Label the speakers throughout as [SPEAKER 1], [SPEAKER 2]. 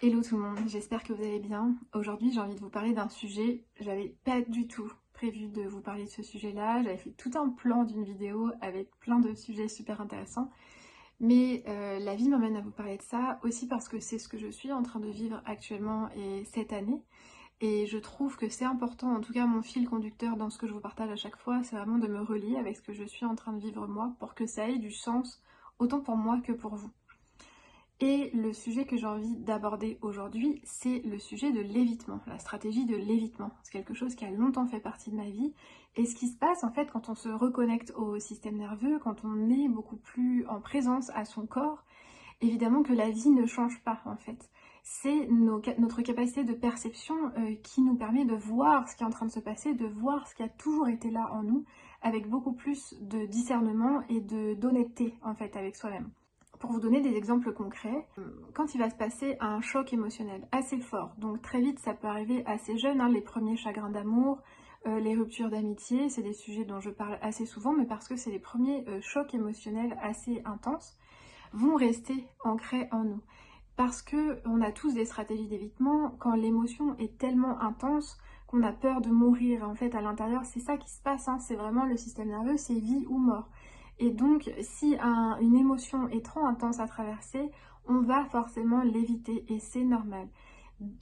[SPEAKER 1] Hello tout le monde, j'espère que vous allez bien. Aujourd'hui j'ai envie de vous parler d'un sujet, j'avais pas du tout prévu de vous parler de ce sujet-là, j'avais fait tout un plan d'une vidéo avec plein de sujets super intéressants, mais la vie m'emmène à vous parler de ça aussi parce que c'est ce que je suis en train de vivre actuellement et cette année, et je trouve que c'est important, en tout cas mon fil conducteur dans ce que je vous partage à chaque fois, c'est vraiment de me relier avec ce que je suis en train de vivre moi pour que ça ait du sens autant pour moi que pour vous. Et le sujet que j'ai envie d'aborder aujourd'hui, c'est le sujet de l'évitement, la stratégie de l'évitement. C'est quelque chose qui a longtemps fait partie de ma vie. Et ce qui se passe en fait quand on se reconnecte au système nerveux, quand on est beaucoup plus en présence à son corps, évidemment que la vie ne change pas en fait. C'est notre capacité de perception qui nous permet de voir ce qui est en train de se passer, de voir ce qui a toujours été là en nous, avec beaucoup plus de discernement et d'honnêteté en fait avec soi-même. Pour vous donner des exemples concrets, quand il va se passer un choc émotionnel assez fort, donc très vite ça peut arriver assez jeune, les premiers chagrins d'amour, les ruptures d'amitié, c'est des sujets dont je parle assez souvent, mais parce que c'est les premiers chocs émotionnels assez intenses, vont rester ancrés en nous. Parce qu'on a tous des stratégies d'évitement, quand l'émotion est tellement intense qu'on a peur de mourir. En fait, à l'intérieur, c'est ça qui se passe, c'est vraiment le système nerveux, c'est vie ou mort. Et donc, si une émotion est trop intense à traverser, on va forcément l'éviter et c'est normal.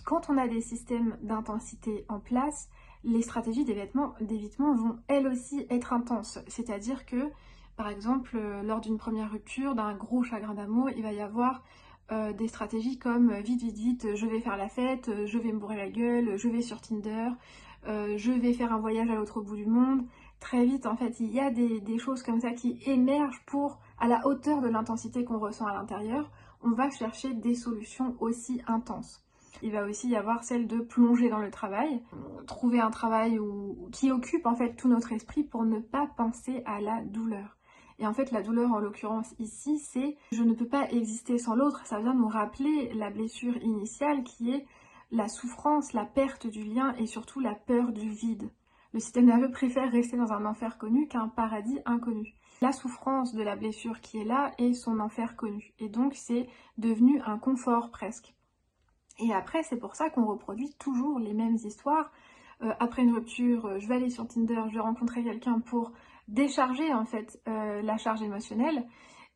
[SPEAKER 1] Quand on a des systèmes d'intensité en place, les stratégies d'évitement vont elles aussi être intenses. C'est-à-dire que, par exemple, lors d'une première rupture, d'un gros chagrin d'amour, il va y avoir des stratégies comme vite, vite, vite, je vais faire la fête, je vais me bourrer la gueule, je vais sur Tinder, je vais faire un voyage à l'autre bout du monde. Très vite, en fait, il y a des choses comme ça qui émergent à la hauteur de l'intensité qu'on ressent à l'intérieur. On va chercher des solutions aussi intenses. Il va aussi y avoir celle de plonger dans le travail, trouver un travail qui occupe en fait tout notre esprit pour ne pas penser à la douleur. Et en fait, la douleur, en l'occurrence ici, c'est je ne peux pas exister sans l'autre. Ça vient nous rappeler la blessure initiale qui est la souffrance, la perte du lien et surtout la peur du vide. Le système nerveux préfère rester dans un enfer connu qu'un paradis inconnu. La souffrance de la blessure qui est là est son enfer connu. Et donc, c'est devenu un confort presque. Et après, c'est pour ça qu'on reproduit toujours les mêmes histoires. Après une rupture, je vais aller sur Tinder, je vais rencontrer quelqu'un pour décharger en fait la charge émotionnelle.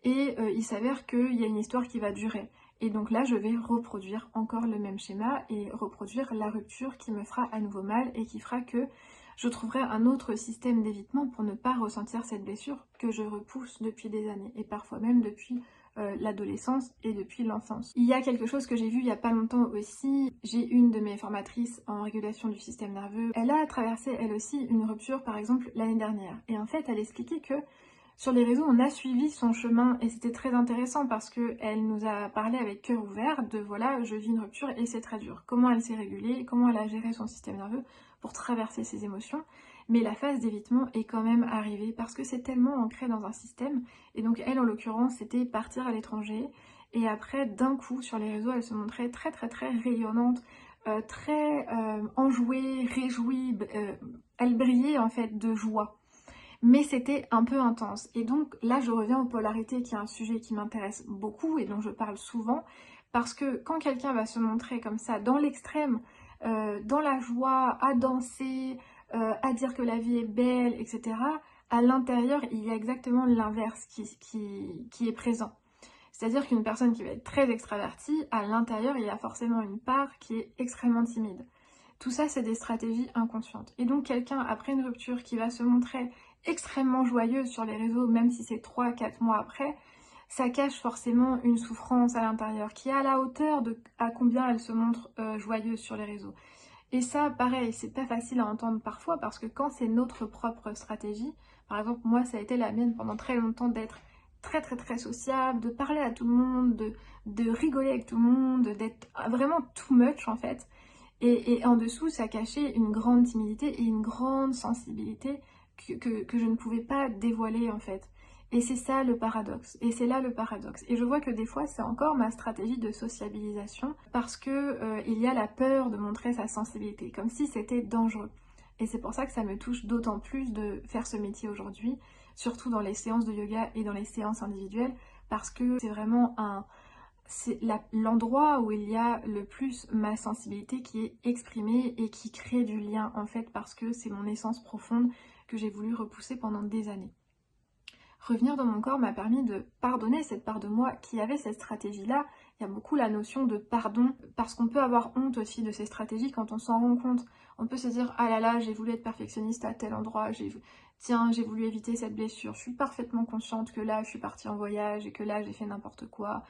[SPEAKER 1] Et il s'avère qu'il y a une histoire qui va durer. Et donc là, je vais reproduire encore le même schéma et reproduire la rupture qui me fera à nouveau mal et qui fera que je trouverai un autre système d'évitement pour ne pas ressentir cette blessure que je repousse depuis des années et parfois même depuis l'adolescence et depuis l'enfance. Il y a quelque chose que j'ai vu il y a pas longtemps aussi, j'ai une de mes formatrices en régulation du système nerveux, elle a traversé elle aussi une rupture par exemple l'année dernière et en fait elle expliquait que sur les réseaux on a suivi son chemin et c'était très intéressant parce qu'elle nous a parlé avec cœur ouvert de voilà je vis une rupture et c'est très dur, comment elle s'est régulée, comment elle a géré son système nerveux pour traverser ses émotions. Mais la phase d'évitement est quand même arrivée parce que c'est tellement ancré dans un système. Et donc elle, en l'occurrence, c'était partir à l'étranger. Et après, d'un coup, sur les réseaux, elle se montrait très très très rayonnante, très enjouée, réjouie. Elle brillait en fait de joie. Mais c'était un peu intense. Et donc là, je reviens aux polarités, qui est un sujet qui m'intéresse beaucoup et dont je parle souvent. Parce que quand quelqu'un va se montrer comme ça, dans l'extrême, dans la joie, à danser, à dire que la vie est belle, etc., à l'intérieur, il y a exactement l'inverse qui est présent. C'est-à-dire qu'une personne qui va être très extravertie, à l'intérieur, il y a forcément une part qui est extrêmement timide. Tout ça, c'est des stratégies inconscientes. Et donc quelqu'un, après une rupture, qui va se montrer extrêmement joyeuse sur les réseaux, même si c'est 3-4 mois après, ça cache forcément une souffrance à l'intérieur qui est à la hauteur de à combien elle se montre joyeuse sur les réseaux. Et ça, pareil, c'est pas facile à entendre parfois parce que quand c'est notre propre stratégie, par exemple, moi, ça a été la mienne pendant très longtemps d'être très très très sociable, de parler à tout le monde, de rigoler avec tout le monde, d'être vraiment too much en fait. Et en dessous, ça cachait une grande timidité et une grande sensibilité que je ne pouvais pas dévoiler en fait. Et c'est ça le paradoxe, et c'est là le paradoxe. Et je vois que des fois c'est encore ma stratégie de sociabilisation parce que il y a la peur de montrer sa sensibilité, comme si c'était dangereux. Et c'est pour ça que ça me touche d'autant plus de faire ce métier aujourd'hui, surtout dans les séances de yoga et dans les séances individuelles, parce que c'est vraiment c'est l'endroit où il y a le plus ma sensibilité qui est exprimée et qui crée du lien en fait, parce que c'est mon essence profonde que j'ai voulu repousser pendant des années. Revenir dans mon corps m'a permis de pardonner cette part de moi qui avait cette stratégie-là. Il y a beaucoup la notion de pardon, parce qu'on peut avoir honte aussi de ces stratégies quand on s'en rend compte. On peut se dire, ah là là, j'ai voulu être perfectionniste à tel endroit, tiens, j'ai voulu éviter cette blessure. Je suis parfaitement consciente que là, je suis partie en voyage et que là, j'ai fait n'importe quoi.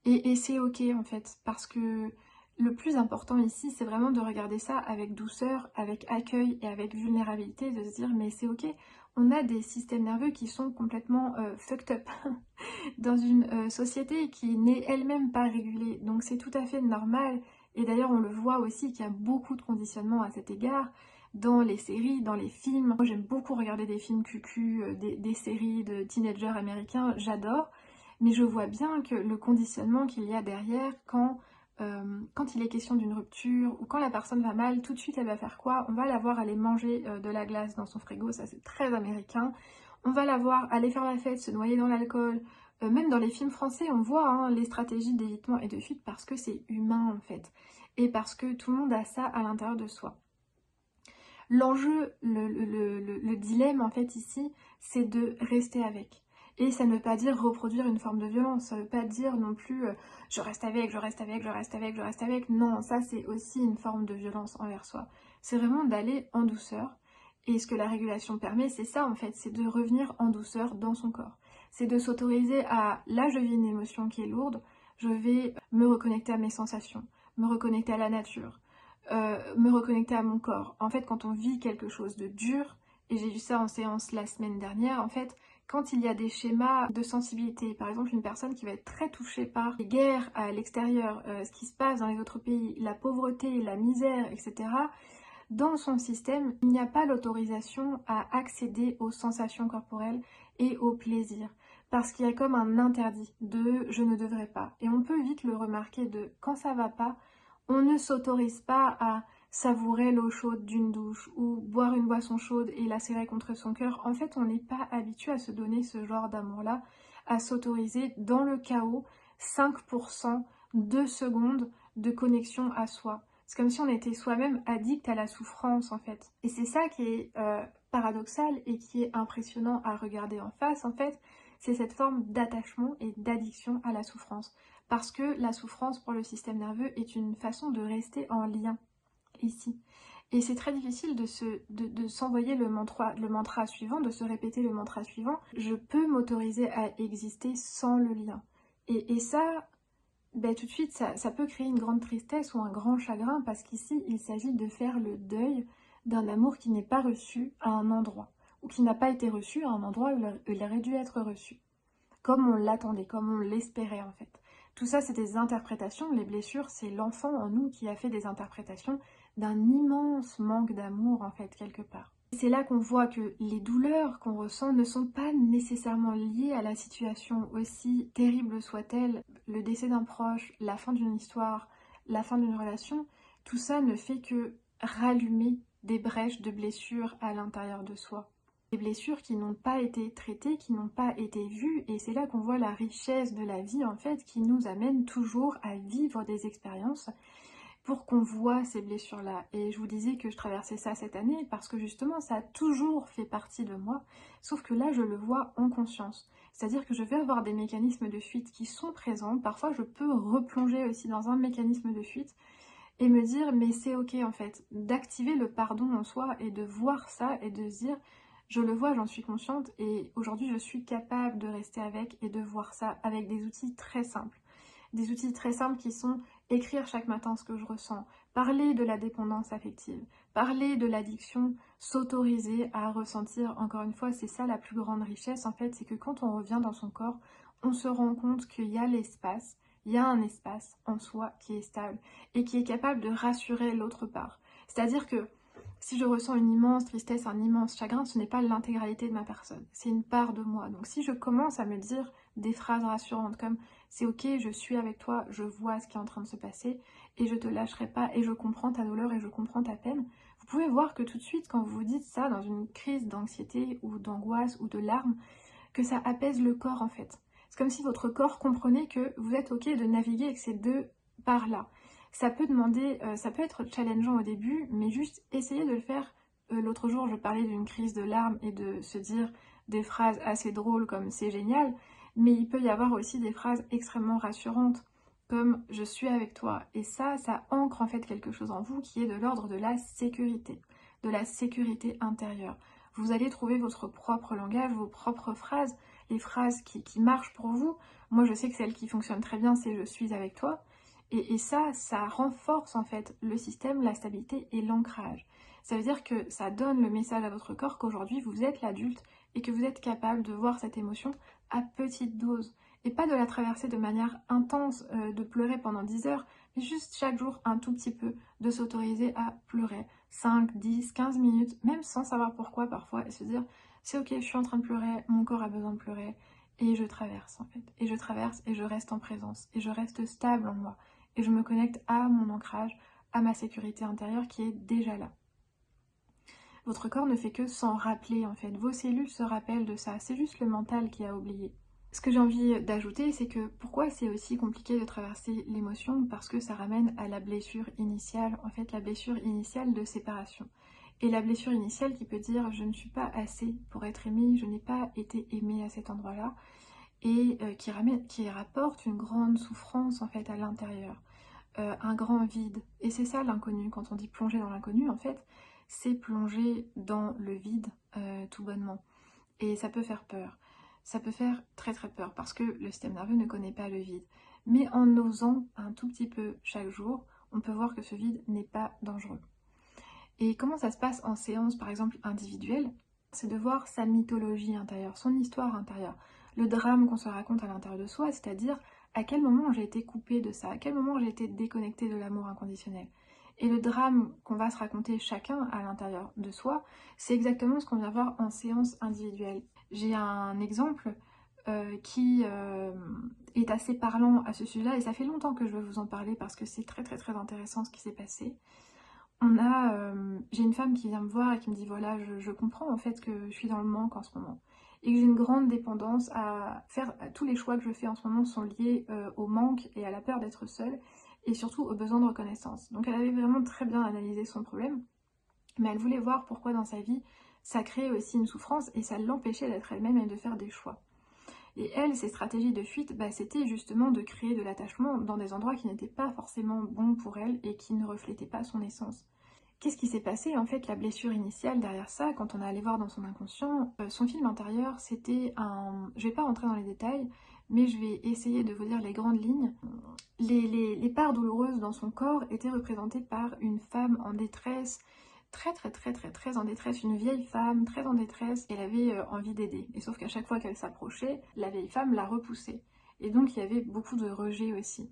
[SPEAKER 1] Et c'est ok en fait, parce que le plus important ici, c'est vraiment de regarder ça avec douceur, avec accueil et avec vulnérabilité, de se dire mais c'est ok, on a des systèmes nerveux qui sont complètement fucked up dans une société qui n'est elle-même pas régulée, donc c'est tout à fait normal. Et d'ailleurs on le voit aussi qu'il y a beaucoup de conditionnement à cet égard, dans les séries, dans les films. Moi j'aime beaucoup regarder des films cucu, des séries de teenagers américains, j'adore. Mais je vois bien que le conditionnement qu'il y a derrière, quand il est question d'une rupture ou quand la personne va mal, tout de suite elle va faire quoi? On va la voir aller manger de la glace dans son frigo, ça c'est très américain. On va la voir aller faire la fête, se noyer dans l'alcool. Même dans les films français, on voit hein, les stratégies d'évitement et de fuite parce que c'est humain en fait. Et parce que tout le monde a ça à l'intérieur de soi. L'enjeu, le dilemme en fait ici, c'est de rester avec. Et ça ne veut pas dire reproduire une forme de violence, ça ne veut pas dire non plus je reste avec, je reste avec, je reste avec, je reste avec. Non, ça c'est aussi une forme de violence envers soi. C'est vraiment d'aller en douceur. Et ce que la régulation permet, c'est ça en fait, c'est de revenir en douceur dans son corps. C'est de s'autoriser à, là je vis une émotion qui est lourde, je vais me reconnecter à mes sensations, me reconnecter à la nature, me reconnecter à mon corps. En fait, quand on vit quelque chose de dur, et j'ai vu ça en séance la semaine dernière, en fait, quand il y a des schémas de sensibilité, par exemple une personne qui va être très touchée par les guerres à l'extérieur, ce qui se passe dans les autres pays, la pauvreté, la misère, etc., dans son système, il n'y a pas l'autorisation à accéder aux sensations corporelles et au plaisir. Parce qu'il y a comme un interdit de je ne devrais pas. Et on peut vite le remarquer de quand ça va pas, on ne s'autorise pas à savourer l'eau chaude d'une douche ou boire une boisson chaude et la serrer contre son cœur. En fait, on n'est pas habitué à se donner ce genre d'amour-là, à s'autoriser dans le chaos 5%, 2 secondes de connexion à soi. C'est comme si on était soi-même addict à la souffrance en fait. Et c'est ça qui est paradoxal et qui est impressionnant à regarder en face en fait, c'est cette forme d'attachement et d'addiction à la souffrance. Parce que la souffrance pour le système nerveux est une façon de rester en lien ici. Et c'est très difficile de s'envoyer le mantra suivant, de se répéter le mantra suivant. Je peux m'autoriser à exister sans le lien. Et ça, ben, tout de suite, ça peut créer une grande tristesse ou un grand chagrin parce qu'ici, il s'agit de faire le deuil d'un amour qui n'est pas reçu à un endroit ou qui n'a pas été reçu à un endroit où il aurait dû être reçu. Comme on l'attendait, comme on l'espérait en fait. Tout ça, c'est des interprétations. Les blessures, c'est l'enfant en nous qui a fait des interprétations d'un immense manque d'amour en fait, quelque part. C'est là qu'on voit que les douleurs qu'on ressent ne sont pas nécessairement liées à la situation, aussi terrible soit-elle. Le décès d'un proche, la fin d'une histoire, la fin d'une relation, tout ça ne fait que rallumer des brèches de blessures à l'intérieur de soi. Des blessures qui n'ont pas été traitées, qui n'ont pas été vues, et c'est là qu'on voit la richesse de la vie en fait, qui nous amène toujours à vivre des expériences pour qu'on voit ces blessures-là. Et je vous disais que je traversais ça cette année parce que justement ça a toujours fait partie de moi, sauf que là je le vois en conscience. C'est-à-dire que je vais avoir des mécanismes de fuite qui sont présents, parfois je peux replonger aussi dans un mécanisme de fuite et me dire mais c'est ok en fait, d'activer le pardon en soi et de voir ça et de se dire je le vois, j'en suis consciente et aujourd'hui je suis capable de rester avec et de voir ça avec des outils très simples. Des outils très simples qui sont écrire chaque matin ce que je ressens, parler de la dépendance affective, parler de l'addiction, s'autoriser à ressentir, encore une fois, c'est ça la plus grande richesse en fait, c'est que quand on revient dans son corps, on se rend compte qu'il y a l'espace, il y a un espace en soi qui est stable et qui est capable de rassurer l'autre part. C'est-à-dire que si je ressens une immense tristesse, un immense chagrin, ce n'est pas l'intégralité de ma personne, c'est une part de moi. Donc si je commence à me dire des phrases rassurantes comme c'est ok, je suis avec toi, je vois ce qui est en train de se passer et je te lâcherai pas et je comprends ta douleur et je comprends ta peine. Vous pouvez voir que tout de suite quand vous vous dites ça dans une crise d'anxiété ou d'angoisse ou de larmes, que ça apaise le corps en fait. C'est comme si votre corps comprenait que vous êtes ok de naviguer avec ces deux parts-là. Ça peut demander, ça peut être challengeant au début, mais juste essayez de le faire. L'autre jour, je parlais d'une crise de larmes et de se dire des phrases assez drôles comme c'est génial, mais il peut y avoir aussi des phrases extrêmement rassurantes comme je suis avec toi. Et ça ancre en fait quelque chose en vous qui est de l'ordre de la sécurité intérieure. Vous allez trouver votre propre langage, vos propres phrases, les phrases qui marchent pour vous. Moi, je sais que celle qui fonctionne très bien, c'est je suis avec toi. Et ça renforce en fait le système, la stabilité et l'ancrage. Ça veut dire que ça donne le message à votre corps qu'aujourd'hui vous êtes l'adulte et que vous êtes capable de voir cette émotion à petite dose. Et pas de la traverser de manière intense, de pleurer pendant 10 heures, mais juste chaque jour un tout petit peu, de s'autoriser à pleurer 5, 10, 15 minutes, même sans savoir pourquoi parfois, et se dire c'est ok, je suis en train de pleurer, mon corps a besoin de pleurer, et je traverse en fait. Et je traverse et je reste en présence, et je reste stable en moi. Et je me connecte à mon ancrage, à ma sécurité intérieure qui est déjà là. Votre corps ne fait que s'en rappeler en fait, vos cellules se rappellent de ça, c'est juste le mental qui a oublié. Ce que j'ai envie d'ajouter, c'est que pourquoi c'est aussi compliqué de traverser l'émotion, parce que ça ramène à la blessure initiale, en fait la blessure initiale de séparation. Et la blessure initiale qui peut dire je ne suis pas assez pour être aimée, je n'ai pas été aimée à cet endroit-là, et qui rapporte une grande souffrance en fait à l'intérieur, un grand vide. Et c'est ça l'inconnu, quand on dit plonger dans l'inconnu, en fait, c'est plonger dans le vide tout bonnement. Et ça peut faire peur. Ça peut faire très très peur parce que le système nerveux ne connaît pas le vide. Mais en osant un tout petit peu chaque jour, on peut voir que ce vide n'est pas dangereux. Et comment ça se passe en séance par exemple individuelle? C'est de voir sa mythologie intérieure, son histoire intérieure, le drame qu'on se raconte à l'intérieur de soi, c'est-à-dire à quel moment j'ai été coupée de ça, à quel moment j'ai été déconnectée de l'amour inconditionnel. Et le drame qu'on va se raconter chacun à l'intérieur de soi, c'est exactement ce qu'on vient voir en séance individuelle. J'ai un exemple qui est assez parlant à ce sujet-là, et ça fait longtemps que je veux vous en parler parce que c'est très très très intéressant ce qui s'est passé. J'ai une femme qui vient me voir et qui me dit voilà, je comprends en fait que je suis dans le manque en ce moment et que j'ai une grande dépendance à faire, tous les choix que je fais en ce moment sont liés au manque et à la peur d'être seule et surtout au besoin de reconnaissance. Donc elle avait vraiment très bien analysé son problème, mais elle voulait voir pourquoi dans sa vie ça créait aussi une souffrance et ça l'empêchait d'être elle-même et de faire des choix. Et elle, ses stratégies de fuite, c'était justement de créer de l'attachement dans des endroits qui n'étaient pas forcément bons pour elle et qui ne reflétaient pas son essence. Qu'est-ce qui s'est passé? En fait, la blessure initiale derrière ça, quand on est allé voir dans son inconscient, son film intérieur, c'était un... Je vais pas rentrer dans les détails, mais je vais essayer de vous dire les grandes lignes. Les parts douloureuses dans son corps étaient représentées par une femme en détresse, très en détresse, une vieille femme très en détresse, et elle avait envie d'aider. Et sauf qu'à chaque fois qu'elle s'approchait, la vieille femme la repoussait. Et donc il y avait beaucoup de rejet aussi.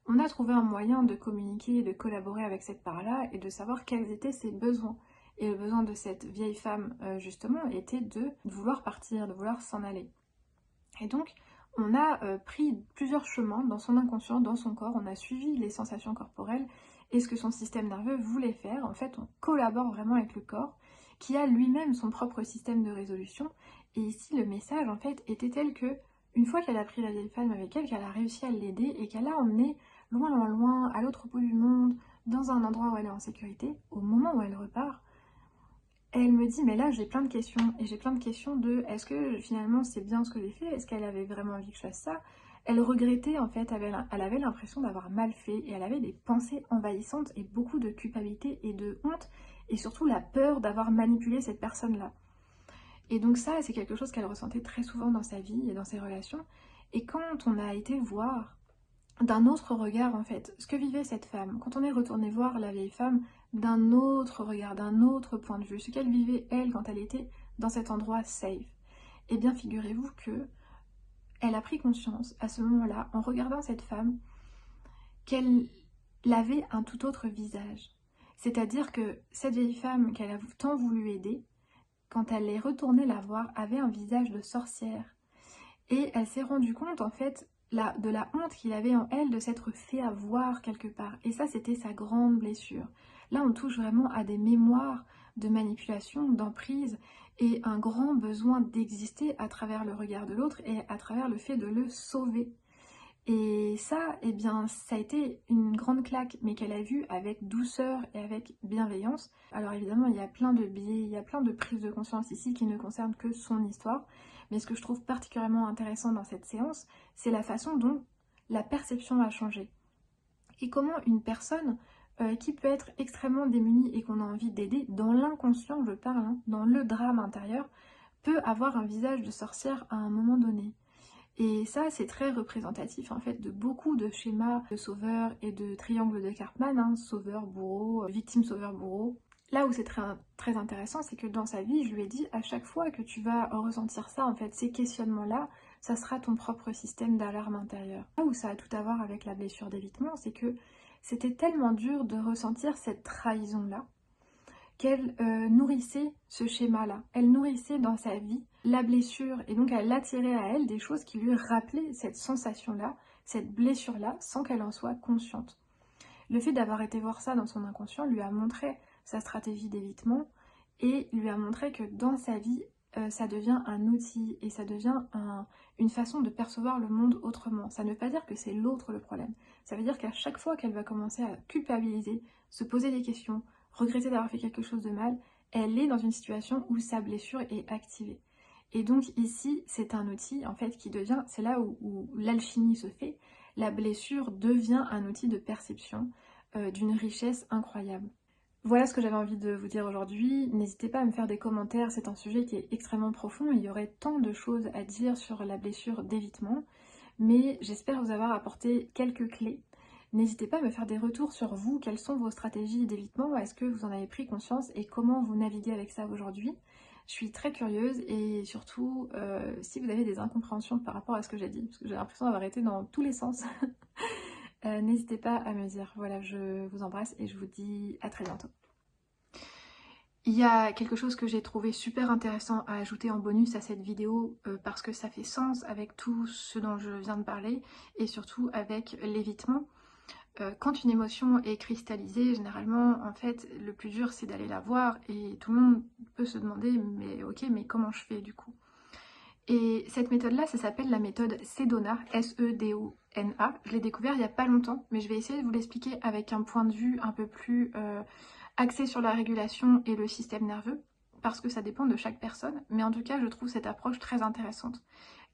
[SPEAKER 1] On a trouvé un moyen de communiquer et de collaborer avec cette part-là et de savoir quels étaient ses besoins. Et le besoin de cette vieille femme, justement, était de vouloir partir, de vouloir s'en aller. Et donc, on a pris plusieurs chemins dans son inconscient, dans son corps, on a suivi les sensations corporelles et ce que son système nerveux voulait faire. En fait, on collabore vraiment avec le corps, qui a lui-même son propre système de résolution. Et ici, le message, en fait, était tel que, une fois qu'elle a pris la vieille femme avec elle, qu'elle a réussi à l'aider et qu'elle l'a emmenée loin, à l'autre bout du monde, dans un endroit où elle est en sécurité, au moment où elle repart, elle me dit mais là j'ai plein de questions, et j'ai plein de questions de est-ce que finalement c'est bien ce que j'ai fait, est-ce qu'elle avait vraiment envie que je fasse ça? Elle regrettait en fait, elle avait l'impression d'avoir mal fait, et elle avait des pensées envahissantes et beaucoup de culpabilité et de honte, et surtout la peur d'avoir manipulé cette personne-là. Et donc ça, c'est quelque chose qu'elle ressentait très souvent dans sa vie et dans ses relations. Et quand on a été voir d'un autre regard en fait ce que vivait cette femme, quand on est retourné voir la vieille femme d'un autre regard, d'un autre point de vue, ce qu'elle vivait elle quand elle était dans cet endroit safe, eh bien figurez-vous que elle a pris conscience à ce moment-là, en regardant cette femme, qu'elle avait un tout autre visage. C'est-à-dire que cette vieille femme qu'elle a tant voulu aider, quand elle est retournée la voir, avait un visage de sorcière. Et elle s'est rendue compte en fait de la honte qu'il avait en elle de s'être fait avoir quelque part. Et ça, c'était sa grande blessure. Là, on touche vraiment à des mémoires de manipulation, d'emprise et un grand besoin d'exister à travers le regard de l'autre et à travers le fait de le sauver. Et ça, eh bien, ça a été une grande claque, mais qu'elle a vue avec douceur et avec bienveillance. Alors évidemment, il y a plein de biais, il y a plein de prises de conscience ici qui ne concernent que son histoire. Mais ce que je trouve particulièrement intéressant dans cette séance, c'est la façon dont la perception a changé. Et comment une personne qui peut être extrêmement démunie et qu'on a envie d'aider, dans l'inconscient je parle, hein, dans le drame intérieur, peut avoir un visage de sorcière à un moment donné. Et ça, c'est très représentatif en fait de beaucoup de schémas de sauveur et de triangle de Karpman, hein, sauveur, bourreau, victime, sauveur, bourreau. Là où c'est très intéressant, c'est que dans sa vie, je lui ai dit, à chaque fois que tu vas ressentir ça, en fait, ces questionnements-là, ça sera ton propre système d'alarme intérieure. Là où ça a tout à voir avec la blessure d'évitement, c'est que c'était tellement dur de ressentir cette trahison-là, qu'elle nourrissait ce schéma-là. Elle nourrissait dans sa vie la blessure et donc elle attirait à elle des choses qui lui rappelaient cette sensation-là, cette blessure-là, sans qu'elle en soit consciente. Le fait d'avoir été voir ça dans son inconscient lui a montré sa stratégie d'évitement et lui a montré que dans sa vie, ça devient un outil et ça devient une façon de percevoir le monde autrement. Ça ne veut pas dire que c'est l'autre le problème. Ça veut dire qu'à chaque fois qu'elle va commencer à culpabiliser, se poser des questions, regretter d'avoir fait quelque chose de mal, elle est dans une situation où sa blessure est activée. Et donc ici, c'est un outil en fait qui devient, c'est là où l'alchimie se fait, la blessure devient un outil de perception d'une richesse incroyable. Voilà ce que j'avais envie de vous dire aujourd'hui. N'hésitez pas à me faire des commentaires, c'est un sujet qui est extrêmement profond, il y aurait tant de choses à dire sur la blessure d'évitement, mais j'espère vous avoir apporté quelques clés. N'hésitez pas à me faire des retours sur vous, quelles sont vos stratégies d'évitement, est-ce que vous en avez pris conscience et comment vous naviguez avec ça aujourd'hui. Je suis très curieuse et surtout si vous avez des incompréhensions par rapport à ce que j'ai dit, parce que j'ai l'impression d'avoir été dans tous les sens, n'hésitez pas à me dire. Voilà, je vous embrasse et je vous dis à très bientôt. Il y a quelque chose que j'ai trouvé super intéressant à ajouter en bonus à cette vidéo parce que ça fait sens avec tout ce dont je viens de parler et surtout avec l'évitement. Quand une émotion est cristallisée, généralement, en fait, le plus dur c'est d'aller la voir et tout le monde peut se demander mais ok, mais comment je fais du coup? Et cette méthode-là, ça s'appelle la méthode Sedona, S-E-D-O-N-A. Je l'ai découvert il n'y a pas longtemps, mais je vais essayer de vous l'expliquer avec un point de vue un peu plus axé sur la régulation et le système nerveux, parce que ça dépend de chaque personne. Mais en tout cas, je trouve cette approche très intéressante,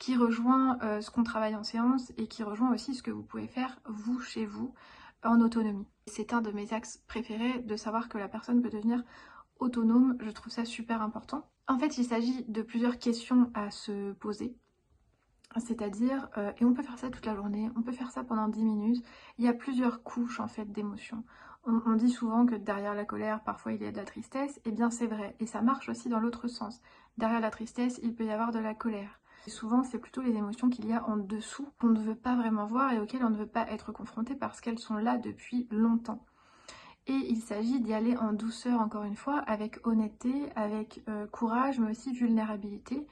[SPEAKER 1] qui rejoint ce qu'on travaille en séance et qui rejoint aussi ce que vous pouvez faire, vous, chez vous, en autonomie. C'est un de mes axes préférés, de savoir que la personne peut devenir autonome, je trouve ça super important. En fait, il s'agit de plusieurs questions à se poser. C'est-à-dire, et on peut faire ça toute la journée, on peut faire ça pendant 10 minutes, il y a plusieurs couches en fait d'émotions. On dit souvent que derrière la colère, parfois il y a de la tristesse, et bien c'est vrai, et ça marche aussi dans l'autre sens. Derrière la tristesse, il peut y avoir de la colère. Et souvent, c'est plutôt les émotions qu'il y a en dessous qu'on ne veut pas vraiment voir et auxquelles on ne veut pas être confronté parce qu'elles sont là depuis longtemps. Et il s'agit d'y aller en douceur, encore une fois, avec honnêteté, avec courage, mais aussi vulnérabilité.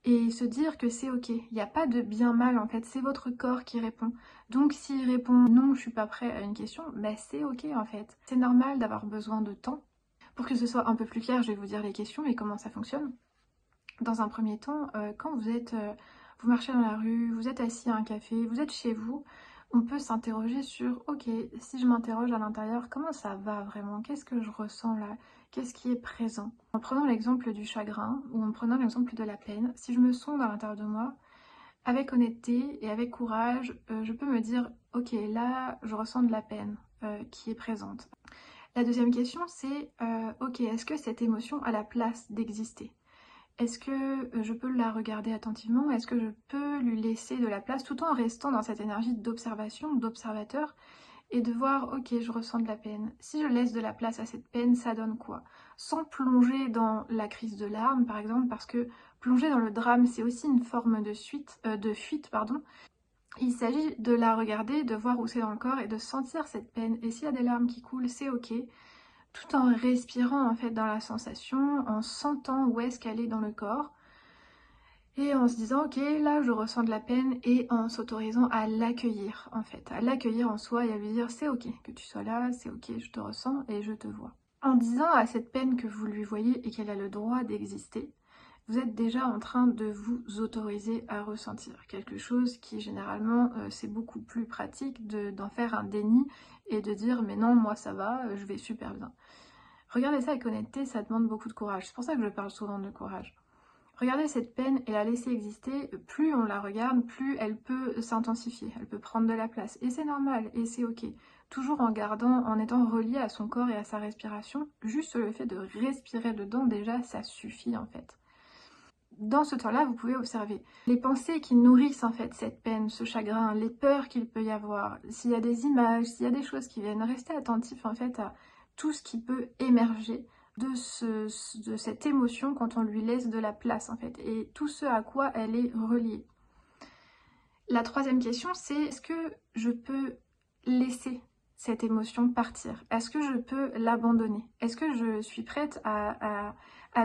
[SPEAKER 1] Et se dire que c'est ok, il n'y a pas de bien mal en fait, c'est votre corps qui répond. Donc s'il répond non, je suis pas prêt à une question, bah c'est ok en fait. C'est normal d'avoir besoin de temps. Pour que ce soit un peu plus clair, je vais vous dire les questions et comment ça fonctionne. Dans un premier temps, quand vous marchez dans la rue, vous êtes assis à un café, vous êtes chez vous, on peut s'interroger sur ok, si je m'interroge à l'intérieur, comment ça va vraiment? Qu'est-ce que je ressens là? Qu'est-ce qui est présent? En prenant l'exemple du chagrin ou en prenant l'exemple de la peine, si je me sonde à l'intérieur de moi, avec honnêteté et avec courage, je peux me dire ok, là je ressens de la peine qui est présente. La deuxième question c'est ok, est-ce que cette émotion a la place d'exister? Est-ce que je peux la regarder attentivement? Est-ce que je peux lui laisser de la place tout en restant dans cette énergie d'observation, d'observateur et de voir, ok, je ressens de la peine. Si je laisse de la place à cette peine, ça donne quoi? Sans plonger dans la crise de larmes, par exemple, parce que plonger dans le drame, c'est aussi une forme de fuite, pardon. Il s'agit de la regarder, de voir où c'est dans le corps et de sentir cette peine. Et s'il y a des larmes qui coulent, c'est ok. Tout en respirant en fait dans la sensation, en sentant où est-ce qu'elle est dans le corps. Et en se disant, ok, là je ressens de la peine et en s'autorisant à l'accueillir en fait, à l'accueillir en soi et à lui dire c'est ok que tu sois là, c'est ok, je te ressens et je te vois. En disant à cette peine que vous lui voyez et qu'elle a le droit d'exister, vous êtes déjà en train de vous autoriser à ressentir quelque chose qui généralement c'est beaucoup plus pratique d'en faire un déni et de dire mais non moi ça va, je vais super bien. Regardez ça avec honnêteté, ça demande beaucoup de courage, c'est pour ça que je parle souvent de courage. Regardez cette peine et la laisser exister, plus on la regarde, plus elle peut s'intensifier, elle peut prendre de la place. Et c'est normal, et c'est ok. Toujours en gardant, en étant relié à son corps et à sa respiration, juste le fait de respirer dedans, déjà, ça suffit en fait. Dans ce temps-là, vous pouvez observer les pensées qui nourrissent en fait cette peine, ce chagrin, les peurs qu'il peut y avoir, s'il y a des images, s'il y a des choses qui viennent, rester attentif en fait à tout ce qui peut émerger de cette émotion quand on lui laisse de la place en fait, et tout ce à quoi elle est reliée. La troisième question, c'est est-ce que je peux laisser cette émotion partir? Est-ce que je peux l'abandonner? Est-ce que je suis prête à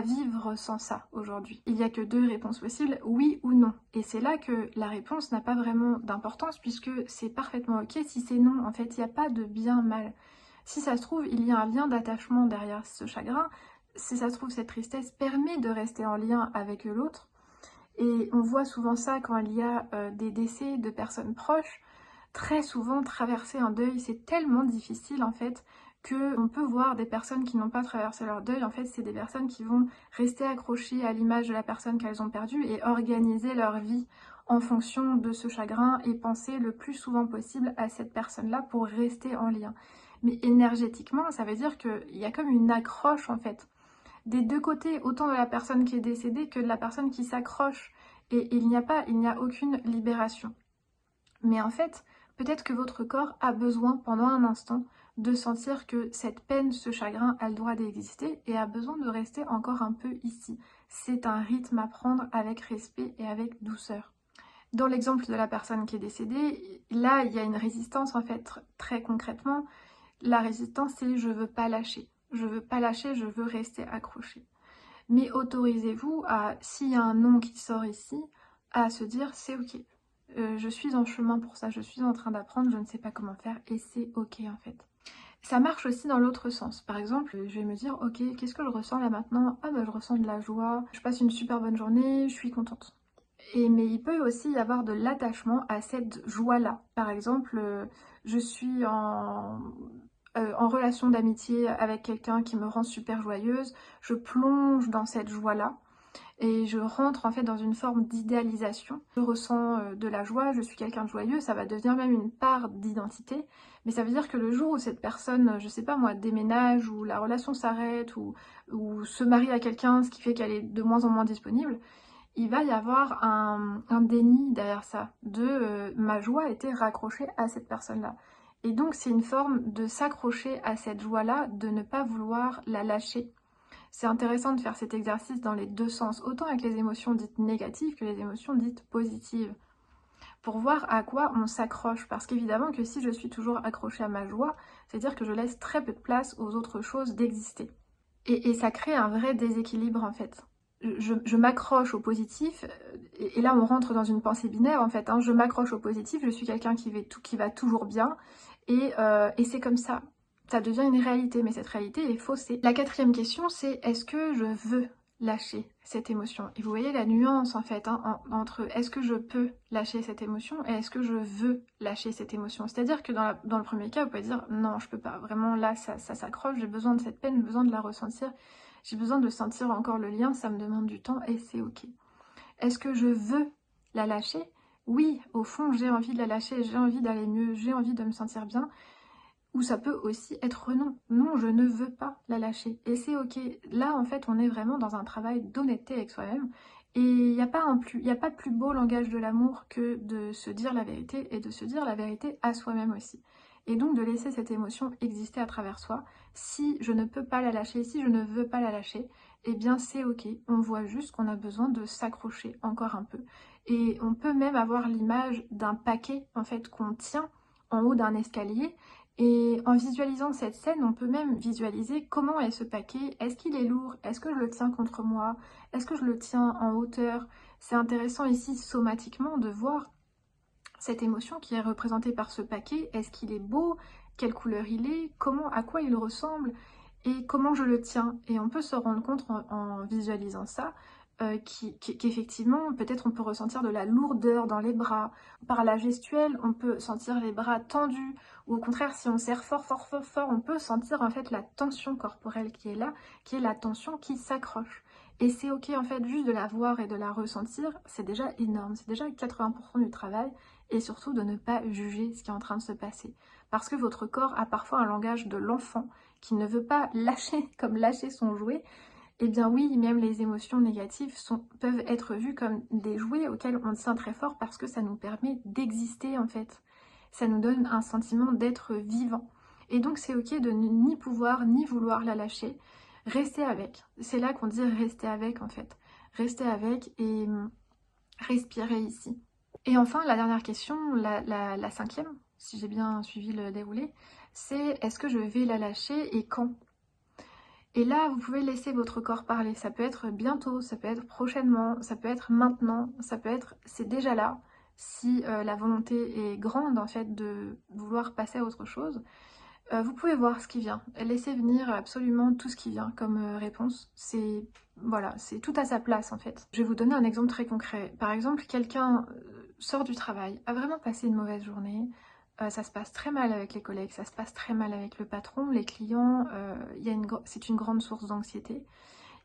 [SPEAKER 1] vivre sans ça aujourd'hui? Il n'y a que deux réponses possibles, oui ou non. Et c'est là que la réponse n'a pas vraiment d'importance puisque c'est parfaitement ok si c'est non. En fait, il n'y a pas de bien mal. Si ça se trouve, il y a un lien d'attachement derrière ce chagrin. Si ça se trouve, cette tristesse permet de rester en lien avec l'autre. Et on voit souvent ça quand il y a des décès de personnes proches. Très souvent, traverser un deuil, c'est tellement difficile en fait qu'on peut voir des personnes qui n'ont pas traversé leur deuil. En fait, c'est des personnes qui vont rester accrochées à l'image de la personne qu'elles ont perdue et organiser leur vie en fonction de ce chagrin et penser le plus souvent possible à cette personne-là pour rester en lien. Mais énergétiquement, ça veut dire qu'il y a comme une accroche en fait des deux côtés, autant de la personne qui est décédée que de la personne qui s'accroche. Et il n'y a aucune libération. Mais en fait, peut-être que votre corps a besoin pendant un instant de sentir que cette peine, ce chagrin a le droit d'exister et a besoin de rester encore un peu ici. C'est un rythme à prendre avec respect et avec douceur. Dans l'exemple de la personne qui est décédée, là il y a une résistance en fait très concrètement. La résistance c'est je veux pas lâcher. Je veux pas lâcher, je veux rester accrochée. Mais autorisez-vous à, s'il y a un non qui sort ici, à se dire c'est ok. Je suis en chemin pour ça, je suis en train d'apprendre, je ne sais pas comment faire et c'est ok en fait. Ça marche aussi dans l'autre sens. Par exemple, je vais me dire ok, qu'est-ce que je ressens là maintenant? Ah bah je ressens de la joie, je passe une super bonne journée, je suis contente. Mais il peut aussi y avoir de l'attachement à cette joie-là. Par exemple, je suis en relation d'amitié avec quelqu'un qui me rend super joyeuse, je plonge dans cette joie-là et je rentre en fait dans une forme d'idéalisation. Je ressens de la joie, je suis quelqu'un de joyeux, ça va devenir même une part d'identité, mais ça veut dire que le jour où cette personne, je sais pas moi, déménage ou la relation s'arrête ou se marie à quelqu'un, ce qui fait qu'elle est de moins en moins disponible, il va y avoir un déni derrière ça, de ma joie était raccrochée à cette personne-là. Et donc c'est une forme de s'accrocher à cette joie-là, de ne pas vouloir la lâcher. C'est intéressant de faire cet exercice dans les deux sens, autant avec les émotions dites négatives que les émotions dites positives, pour voir à quoi on s'accroche. Parce qu'évidemment que si je suis toujours accrochée à ma joie, c'est-à-dire que je laisse très peu de place aux autres choses d'exister. Et ça crée un vrai déséquilibre en fait. Je m'accroche au positif, et là on rentre dans une pensée binaire en fait, hein. Je m'accroche au positif, je suis quelqu'un qui va toujours bien, et c'est comme ça. Ça devient une réalité, mais cette réalité est faussée. La quatrième question, c'est est-ce que je veux lâcher cette émotion? Et vous voyez la nuance en fait, hein, entre est-ce que je peux lâcher cette émotion et est-ce que je veux lâcher cette émotion. C'est-à-dire que dans le premier cas, vous pouvez dire non, je peux pas, vraiment là ça s'accroche, j'ai besoin de cette peine, j'ai besoin de la ressentir, j'ai besoin de sentir encore le lien, ça me demande du temps et c'est ok. Est-ce que je veux la lâcher? Oui, au fond j'ai envie de la lâcher, j'ai envie d'aller mieux, j'ai envie de me sentir bien. Ou ça peut aussi être non. Non, je ne veux pas la lâcher. Et c'est ok. Là, en fait, on est vraiment dans un travail d'honnêteté avec soi-même. Et il n'y a pas de plus beau langage de l'amour que de se dire la vérité et de se dire la vérité à soi-même aussi. Et donc de laisser cette émotion exister à travers soi. Si je ne peux pas la lâcher, si je ne veux pas la lâcher, eh bien c'est ok. On voit juste qu'on a besoin de s'accrocher encore un peu. Et on peut même avoir l'image d'un paquet en fait qu'on tient en haut d'un escalier. Et en visualisant cette scène, on peut même visualiser comment est ce paquet, est-ce qu'il est lourd, est-ce que je le tiens contre moi, est-ce que je le tiens en hauteur. C'est intéressant ici somatiquement de voir cette émotion qui est représentée par ce paquet, est-ce qu'il est beau, quelle couleur il est, comment, à quoi il ressemble. et comment je le tiens. Et on peut se rendre compte en visualisant ça, qu'effectivement, peut-être on peut ressentir de la lourdeur dans les bras. Par la gestuelle, on peut sentir les bras tendus, ou au contraire, si on serre fort, fort, fort, fort, on peut sentir en fait la tension corporelle qui est là, qui est la tension qui s'accroche. Et c'est ok en fait, juste de la voir et de la ressentir, c'est déjà énorme, c'est déjà 80% du travail, et surtout de ne pas juger ce qui est en train de se passer. Parce que votre corps a parfois un langage de l'enfant qui ne veut pas lâcher comme lâcher son jouet. Eh bien oui, même les émotions négatives peuvent être vues comme des jouets auxquels on tient très fort parce que ça nous permet d'exister en fait. Ça nous donne un sentiment d'être vivant. Et donc c'est ok de ni pouvoir ni vouloir la lâcher. Rester avec. C'est là qu'on dit rester avec en fait. Rester avec et respirer ici. Et enfin, la dernière question, la cinquième, si j'ai bien suivi le déroulé, c'est est-ce que je vais la lâcher et quand? Et là, vous pouvez laisser votre corps parler. Ça peut être bientôt, ça peut être prochainement, ça peut être maintenant, ça peut être c'est déjà là. Si la volonté est grande en fait de vouloir passer à autre chose, vous pouvez voir ce qui vient. Laissez venir absolument tout ce qui vient comme réponse. C'est voilà, c'est tout à sa place en fait. Je vais vous donner un exemple très concret. Par exemple, quelqu'un sort du travail, a vraiment passé une mauvaise journée. Ça se passe très mal avec les collègues, ça se passe très mal avec le patron, les clients, c'est une grande source d'anxiété.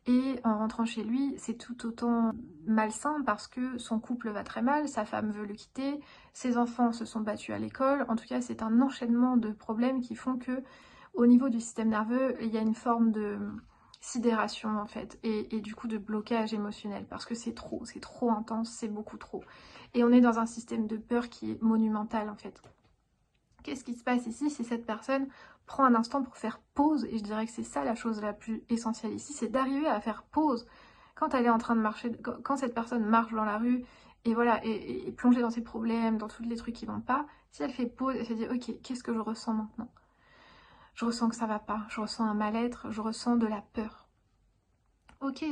[SPEAKER 1] Et en rentrant chez lui, c'est tout autant malsain parce que son couple va très mal, sa femme veut le quitter, ses enfants se sont battus à l'école. En tout cas, c'est un enchaînement de problèmes qui font que, au niveau du système nerveux, il y a une forme de sidération en fait, et du coup de blocage émotionnel parce que c'est trop intense, c'est beaucoup trop. Et on est dans un système de peur qui est monumental en fait. Qu'est-ce qui se passe ici si cette personne prend un instant pour faire pause? Et je dirais que c'est ça la chose la plus essentielle ici, c'est d'arriver à faire pause quand elle est en train de marcher, quand cette personne marche dans la rue et voilà, et plongée dans ses problèmes, dans tous les trucs qui vont pas. Si elle fait pause, elle se dit ok, qu'est-ce que je ressens maintenant? Je ressens que ça va pas, je ressens un mal-être, je ressens de la peur. Ok,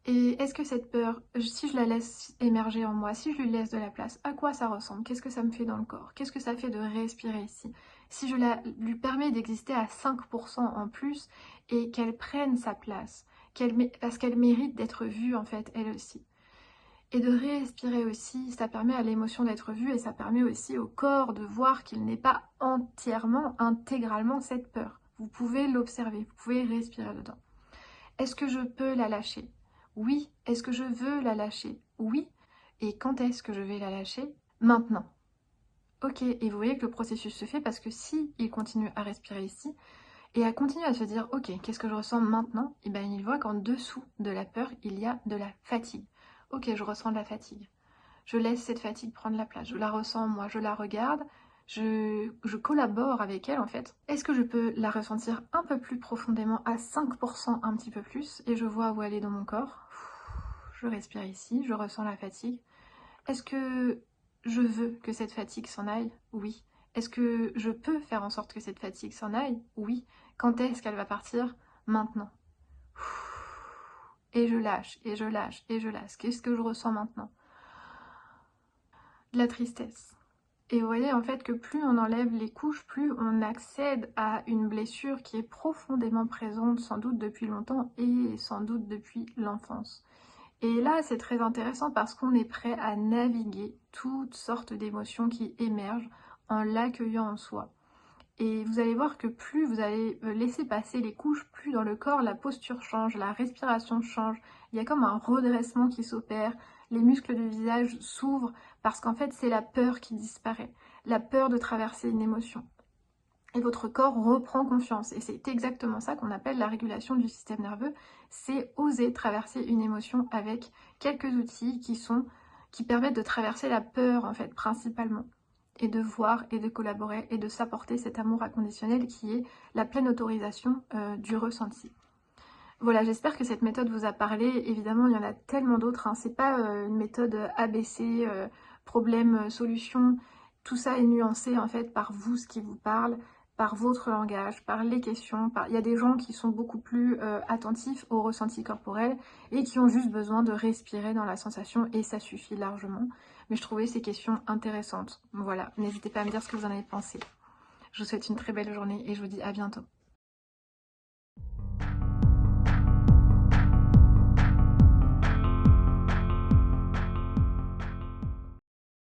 [SPEAKER 1] et est-ce que cette peur, si je la laisse émerger en moi, si je lui laisse de la place, à quoi ça ressemble? Qu'est-ce que ça me fait dans le corps? Qu'est-ce que ça fait de respirer ici? Si je lui permets d'exister à 5% en plus et qu'elle prenne sa place, parce qu'elle mérite d'être vue en fait, elle aussi. Et de respirer aussi, ça permet à l'émotion d'être vue et ça permet aussi au corps de voir qu'il n'est pas entièrement, intégralement cette peur. Vous pouvez l'observer, vous pouvez respirer dedans. Est-ce que je peux la lâcher? Oui. Est-ce que je veux la lâcher? Oui. Et quand est-ce que je vais la lâcher? Maintenant. Ok, et vous voyez que le processus se fait parce que si il continue à respirer ici et à continuer à se dire ok, qu'est-ce que je ressens maintenant? Et bien il voit qu'en dessous de la peur, il y a de la fatigue. Ok, je ressens de la fatigue. Je laisse cette fatigue prendre la place. Je la ressens moi, je la regarde, je collabore avec elle en fait. Est-ce que je peux la ressentir un peu plus profondément à 5%, un petit peu plus, et je vois où elle est dans mon corps. Je respire ici, je ressens la fatigue. Est-ce que je veux que cette fatigue s'en aille? Oui. Est-ce que je peux faire en sorte que cette fatigue s'en aille? Oui. Quand est-ce qu'elle va partir? Maintenant. Et je lâche, et je lâche, et je lâche. Qu'est-ce que je ressens maintenant? De la tristesse. Et vous voyez en fait que plus on enlève les couches, plus on accède à une blessure qui est profondément présente, sans doute depuis longtemps et sans doute depuis l'enfance. Et là, c'est très intéressant parce qu'on est prêt à naviguer toutes sortes d'émotions qui émergent en l'accueillant en soi. Et vous allez voir que plus vous allez laisser passer les couches, plus dans le corps la posture change, la respiration change. Il y a comme un redressement qui s'opère, les muscles du visage s'ouvrent parce qu'en fait c'est la peur qui disparaît, la peur de traverser une émotion. Et votre corps reprend confiance. Et c'est exactement ça qu'on appelle la régulation du système nerveux. C'est oser traverser une émotion avec quelques outils qui permettent de traverser la peur en fait principalement. Et de voir et de collaborer et de s'apporter cet amour inconditionnel qui est la pleine autorisation du ressenti. Voilà, j'espère que cette méthode vous a parlé. Évidemment, il y en a tellement d'autres, hein. C'est pas une méthode ABC, problème, solution. Tout ça est nuancé en fait par vous, ce qui vous parle, par votre langage, par les questions. Il y a des gens qui sont beaucoup plus attentifs au ressenti corporel et qui ont juste besoin de respirer dans la sensation et ça suffit largement. Mais je trouvais ces questions intéressantes. Voilà, n'hésitez pas à me dire ce que vous en avez pensé. Je vous souhaite une très belle journée et je vous dis à bientôt.